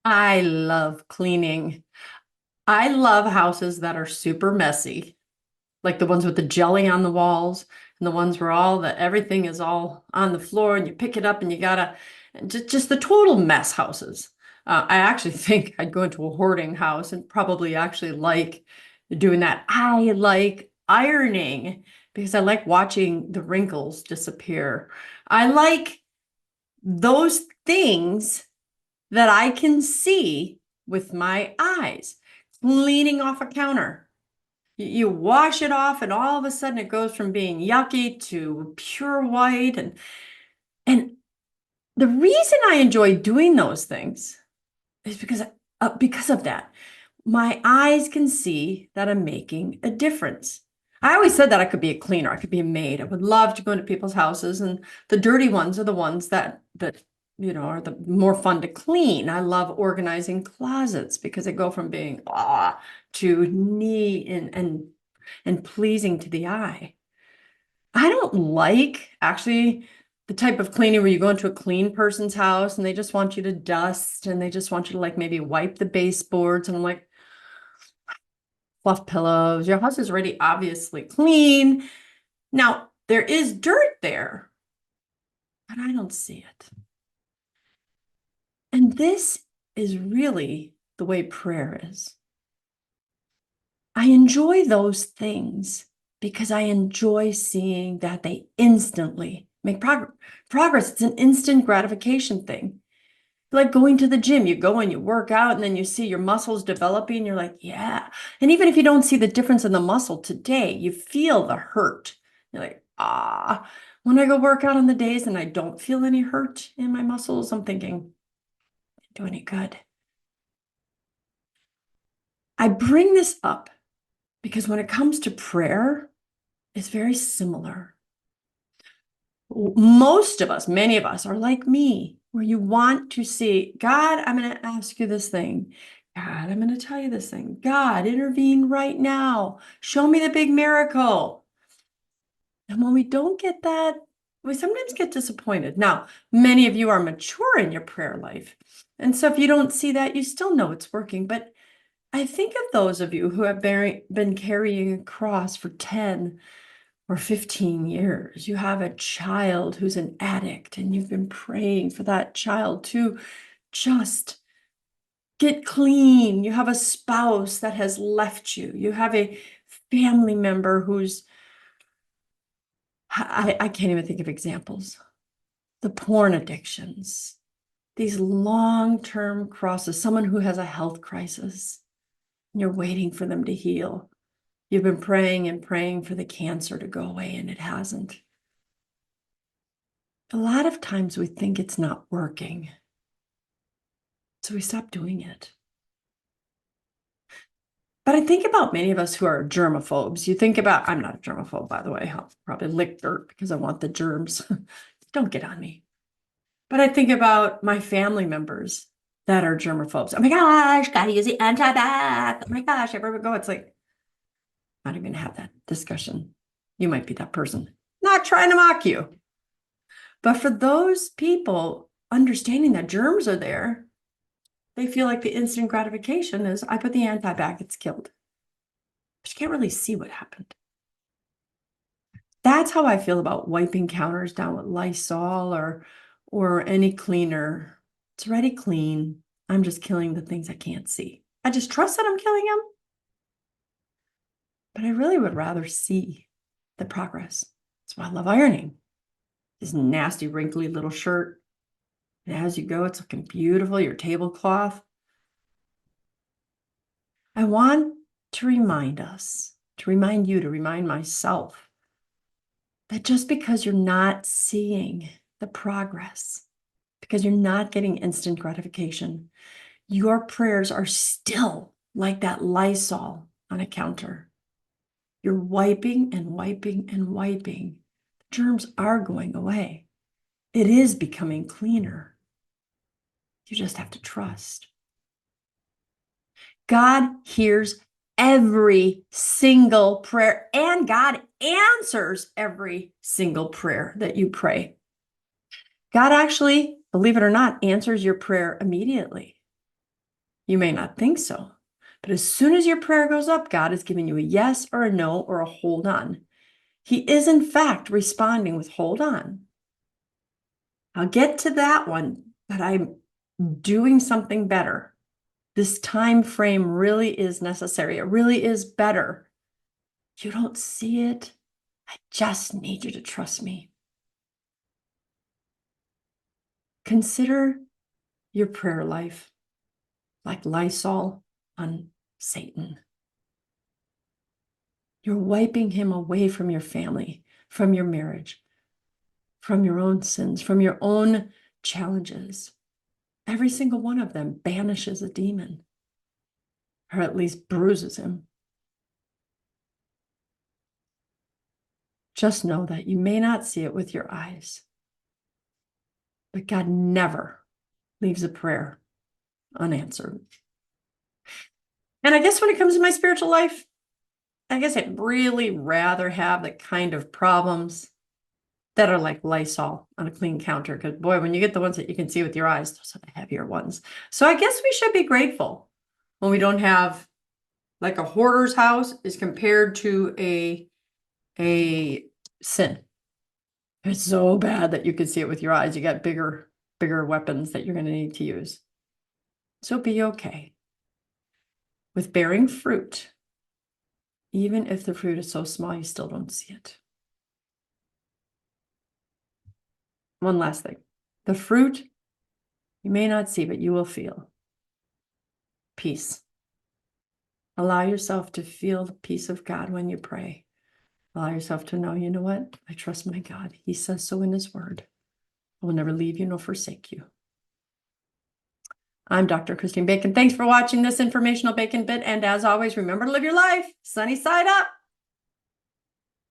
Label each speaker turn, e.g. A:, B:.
A: I love cleaning. I love houses that are super messy, like the ones with the jelly on the walls and the ones where everything is all on the floor and you pick it up and you gotta just the total mess houses. I actually think I'd go into a hoarding house and probably actually like doing that. I like ironing because I like watching the wrinkles disappear. I like those things that I can see with my eyes. Cleaning off a counter. You wash it off, and all of a sudden it goes from being yucky to pure white. And the reason I enjoy doing those things is because of that. My eyes can see that I'm making a difference. I always said that I could be a cleaner, I could be a maid. I would love to go into people's houses, and the dirty ones are the ones that are the more fun to clean. I love organizing closets because they go from being to neat and pleasing to the eye. I don't like actually the type of cleaning where you go into a clean person's house and they just want you to dust and they just want you to like maybe wipe the baseboards. And I'm like, fluff pillows. Your house is already obviously clean. Now, there is dirt there, but I don't see it. And this is really the way prayer is. I enjoy those things because I enjoy seeing that they instantly make progress. It's an instant gratification thing. Like going to the gym, you go and you work out, and then you see your muscles developing. You're like, yeah. And even if you don't see the difference in the muscle today, you feel the hurt. You're like, ah. When I go work out on the days and I don't feel any hurt in my muscles, I'm thinking, do any good. I bring this up because when it comes to prayer, it's very similar. Most of us, many of us are like me, where you want to see, God, I'm going to ask you this thing. God, I'm going to tell you this thing. God, intervene right now. Show me the big miracle. And when we don't get that, we sometimes get disappointed. Now, many of you are mature in your prayer life. And so if you don't see that, you still know it's working. But I think of those of you who have been carrying a cross for 10 or 15 years. You have a child who's an addict, and you've been praying for that child to just get clean. You have a spouse that has left you. You have a family member I can't even think of examples. The porn addictions, these long-term crosses, someone who has a health crisis, and you're waiting for them to heal. You've been praying and praying for the cancer to go away, and it hasn't. A lot of times we think it's not working, so we stop doing it. But I think about many of us who are germaphobes. You think about, I'm not a germaphobe, by the way. I'll probably lick dirt because I want the germs. Don't get on me. But I think about my family members that are germaphobes. Oh my gosh, gotta use the antibac. Oh my gosh, everywhere we go. It's like, I'm not even gonna have that discussion. You might be that person. Not trying to mock you. But for those people, understanding that germs are there, they feel like the instant gratification is I put the anti-bac, it's killed. But you can't really see what happened. That's how I feel about wiping counters down with Lysol or any cleaner. It's already clean. I'm just killing the things I can't see. I just trust that I'm killing them. But I really would rather see the progress. That's why I love ironing. This nasty, wrinkly little shirt. And as you go, it's looking beautiful. Your tablecloth. I want to remind us, to remind you, to remind myself that just because you're not seeing the progress, because you're not getting instant gratification, your prayers are still like that Lysol on a counter. You're wiping and wiping and wiping. Germs are going away. It is becoming cleaner. You just have to trust. God hears every single prayer, and God answers every single prayer that you pray. God actually, believe it or not, answers your prayer immediately. You may not think so, but as soon as your prayer goes up, God is giving you a yes or a no or a hold on. He is, in fact, responding with hold on. I'll get to that one, but I'm doing something better. This time frame really is necessary. It really is better. You don't see it. I just need you to trust me. Consider your prayer life like Lysol on Satan. You're wiping him away from your family, from your marriage, from your own sins, from your own challenges. Every single one of them banishes a demon, or at least bruises him. Just know that you may not see it with your eyes, but God never leaves a prayer unanswered. And I guess when it comes to my spiritual life, I guess I'd really rather have the kind of problems that are like Lysol on a clean counter. Because boy, when you get the ones that you can see with your eyes, those are the heavier ones. So I guess we should be grateful when we don't have like a hoarder's house is compared to a sin. It's so bad that you can see it with your eyes. You got bigger weapons that you're going to need to use. So be okay with bearing fruit, even if the fruit is so small you still don't see it. One last thing. The fruit you may not see, but you will feel. Peace. Allow yourself to feel the peace of God when you pray. Allow yourself to know, you know what? I trust my God. He says so in his word. I will never leave you nor forsake you. I'm Dr. Christine Bacon. Thanks for watching this informational Bacon Bit. And as always, remember to live your life sunny side up.